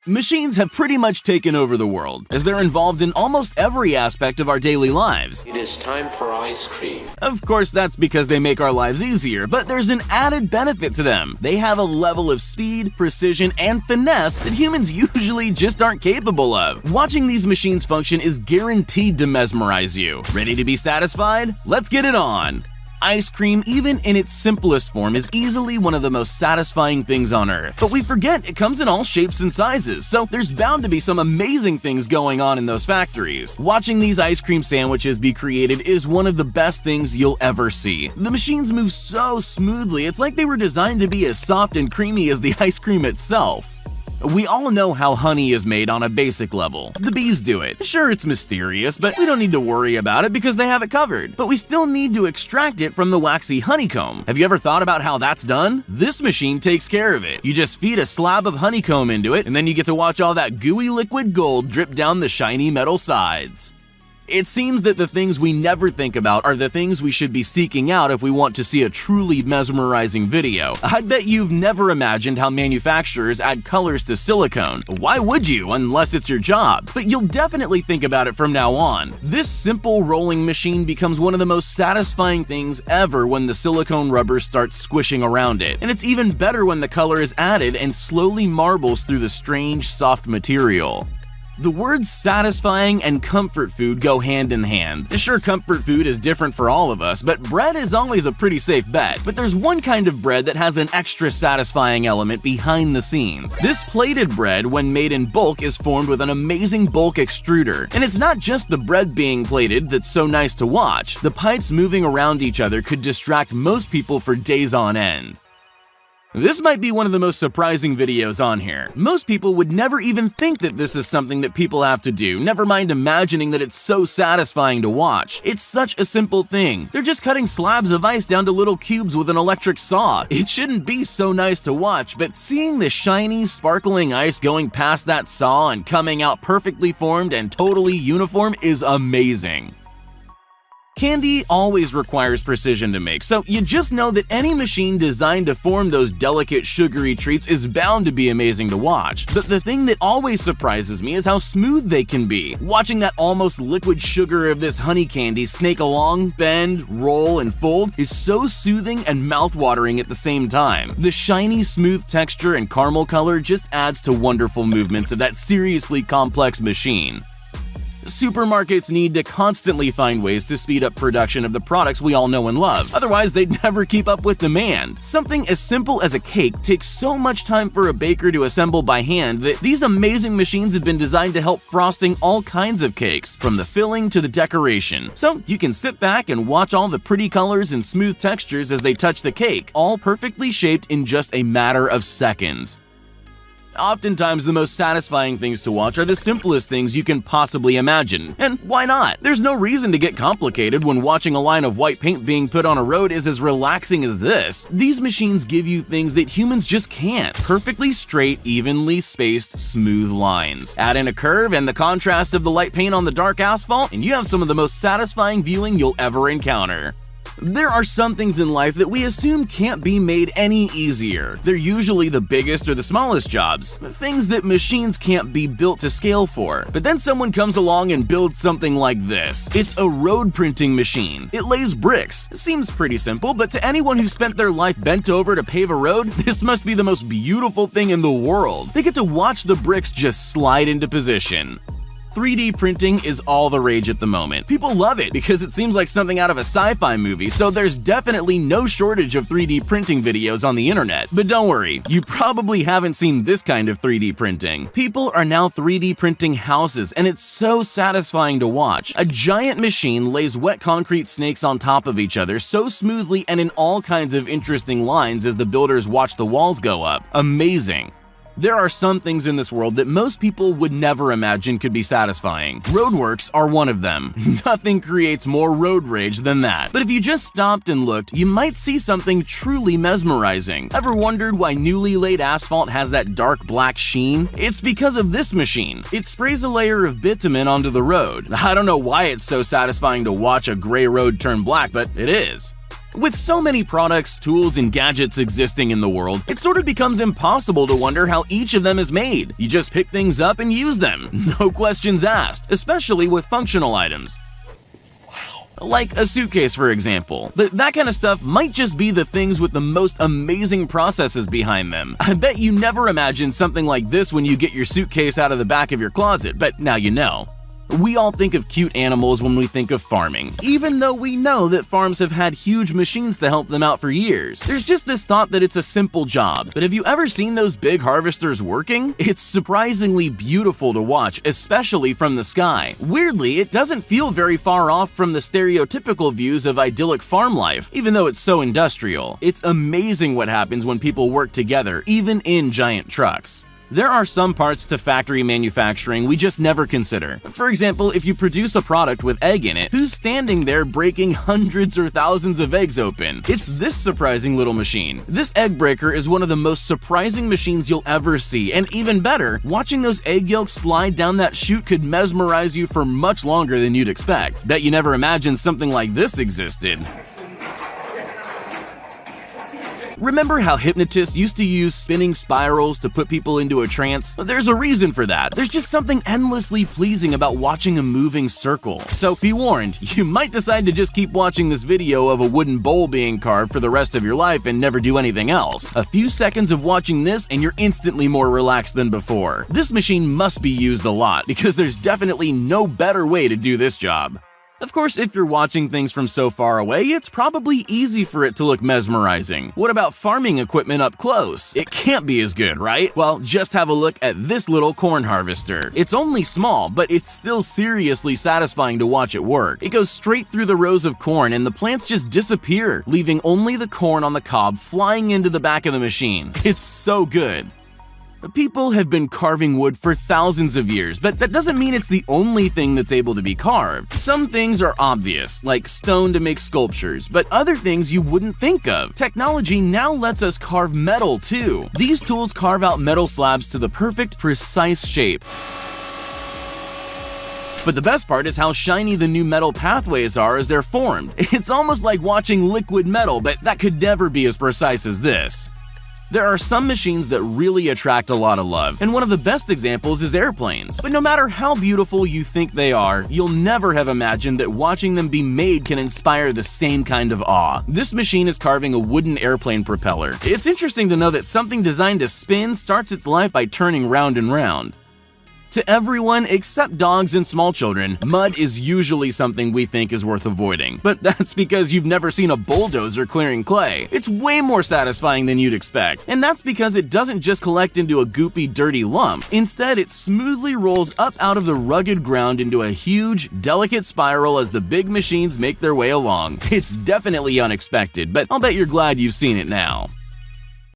Machines have pretty much taken over the world, as they're involved in almost every aspect of our daily lives. It is time for ice cream. Of course, that's because they make our lives easier, but there's an added benefit to them. They have a level of speed, precision, and finesse that humans usually just aren't capable of. Watching these machines function is guaranteed to mesmerize you. Ready to be satisfied? Let's get it on! Ice cream, even in its simplest form, is easily one of the most satisfying things on earth. But we forget it comes in all shapes and sizes, so there's bound to be some amazing things going on in those factories. Watching these ice cream sandwiches be created is one of the best things you'll ever see. The machines move so smoothly, it's like they were designed to be as soft and creamy as the ice cream itself. We all know how honey is made on a basic level. The bees do it. Sure, it's mysterious, but we don't need to worry about it because they have it covered. But we still need to extract it from the waxy honeycomb. Have you ever thought about how that's done? This machine takes care of it. You just feed a slab of honeycomb into it, and then you get to watch all that gooey liquid gold drip down the shiny metal sides. It seems that the things we never think about are the things we should be seeking out if we want to see a truly mesmerizing video. I bet you've never imagined how manufacturers add colors to silicone. Why would you, unless it's your job? But you'll definitely think about it from now on. This simple rolling machine becomes one of the most satisfying things ever when the silicone rubber starts squishing around it. And it's even better when the color is added and slowly marbles through the strange, soft material. The words satisfying and comfort food go hand in hand. Sure, comfort food is different for all of us, but bread is always a pretty safe bet. But there's one kind of bread that has an extra satisfying element behind the scenes. This plated bread, when made in bulk, is formed with an amazing bulk extruder. And it's not just the bread being plated that's so nice to watch. The pipes moving around each other could distract most people for days on end. This might be one of the most surprising videos on here. Most people would never even think that this is something that people have to do, never mind imagining that it's so satisfying to watch. It's such a simple thing. They're just cutting slabs of ice down to little cubes with an electric saw. It shouldn't be so nice to watch, but seeing the shiny, sparkling ice going past that saw and coming out perfectly formed and totally uniform is amazing. Candy always requires precision to make, so you just know that any machine designed to form those delicate, sugary treats is bound to be amazing to watch. But the thing that always surprises me is how smooth they can be. Watching that almost liquid sugar of this honey candy snake along, bend, roll, and fold is so soothing and mouth-watering at the same time. The shiny, smooth texture and caramel color just adds to wonderful movements of that seriously complex machine. Supermarkets need to constantly find ways to speed up production of the products we all know and love, otherwise they'd never keep up with demand. Something as simple as a cake takes so much time for a baker to assemble by hand that these amazing machines have been designed to help frosting all kinds of cakes, from the filling to the decoration. So you can sit back and watch all the pretty colors and smooth textures as they touch the cake, all perfectly shaped in just a matter of seconds. Oftentimes, the most satisfying things to watch are the simplest things you can possibly imagine. And why not? There's no reason to get complicated when watching a line of white paint being put on a road is as relaxing as this. These machines give you things that humans just can't. Perfectly straight, evenly spaced, smooth lines. Add in a curve and the contrast of the light paint on the dark asphalt, and you have some of the most satisfying viewing you'll ever encounter. There are some things in life that we assume can't be made any easier. They're usually the biggest or the smallest jobs, things that machines can't be built to scale for. But then someone comes along and builds something like this. It's a road printing machine. It lays bricks. It seems pretty simple, but to anyone who spent their life bent over to pave a road, this must be the most beautiful thing in the world. They get to watch the bricks just slide into position. 3D printing is all the rage at the moment. People love it because it seems like something out of a sci-fi movie, so there's definitely no shortage of 3D printing videos on the internet. But don't worry, you probably haven't seen this kind of 3D printing. People are now 3D printing houses, and it's so satisfying to watch. A giant machine lays wet concrete snakes on top of each other so smoothly and in all kinds of interesting lines as the builders watch the walls go up. Amazing. There are some things in this world that most people would never imagine could be satisfying. Roadworks are one of them. Nothing creates more road rage than that. But if you just stopped and looked, you might see something truly mesmerizing. Ever wondered why newly laid asphalt has that dark black sheen? It's because of this machine. It sprays a layer of bitumen onto the road. I don't know why it's so satisfying to watch a gray road turn black, but it is. With so many products, tools, and gadgets existing in the world, it sort of becomes impossible to wonder how each of them is made. You just pick things up and use them, no questions asked, especially with functional items. Like a suitcase, for example. But that kind of stuff might just be the things with the most amazing processes behind them. I bet you never imagined something like this when you get your suitcase out of the back of your closet, but now you know. We all think of cute animals when we think of farming, even though we know that farms have had huge machines to help them out for years. There's just this thought that it's a simple job, but have you ever seen those big harvesters working? It's surprisingly beautiful to watch, especially from the sky. Weirdly, it doesn't feel very far off from the stereotypical views of idyllic farm life, even though it's so industrial. It's amazing what happens when people work together, even in giant trucks. There are some parts to factory manufacturing we just never consider. For example, if you produce a product with egg in it, who's standing there breaking hundreds or thousands of eggs open? It's this surprising little machine. This egg breaker is one of the most surprising machines you'll ever see, and even better, watching those egg yolks slide down that chute could mesmerize you for much longer than you'd expect. Bet you never imagined something like this existed. Remember how hypnotists used to use spinning spirals to put people into a trance? There's a reason for that. There's just something endlessly pleasing about watching a moving circle. So be warned, you might decide to just keep watching this video of a wooden bowl being carved for the rest of your life and never do anything else. A few seconds of watching this and you're instantly more relaxed than before. This machine must be used a lot because there's definitely no better way to do this job. Of course, if you're watching things from so far away, it's probably easy for it to look mesmerizing. What about farming equipment up close? It can't be as good, right? Well, just have a look at this little corn harvester. It's only small, but it's still seriously satisfying to watch it work. It goes straight through the rows of corn and the plants just disappear, leaving only the corn on the cob flying into the back of the machine. It's so good. People have been carving wood for thousands of years, but that doesn't mean it's the only thing that's able to be carved. Some things are obvious, like stone to make sculptures, but other things you wouldn't think of. Technology now lets us carve metal too. These tools carve out metal slabs to the perfect, precise shape. But the best part is how shiny the new metal pathways are as they're formed. It's almost like watching liquid metal, but that could never be as precise as this. There are some machines that really attract a lot of love, and one of the best examples is airplanes. But no matter how beautiful you think they are, you'll never have imagined that watching them be made can inspire the same kind of awe. This machine is carving a wooden airplane propeller. It's interesting to know that something designed to spin starts its life by turning round and round. To everyone except dogs and small children, mud is usually something we think is worth avoiding. But that's because you've never seen a bulldozer clearing clay. It's way more satisfying than you'd expect. And that's because it doesn't just collect into a goopy, dirty lump. Instead, it smoothly rolls up out of the rugged ground into a huge, delicate spiral as the big machines make their way along. It's definitely unexpected, but I'll bet you're glad you've seen it now.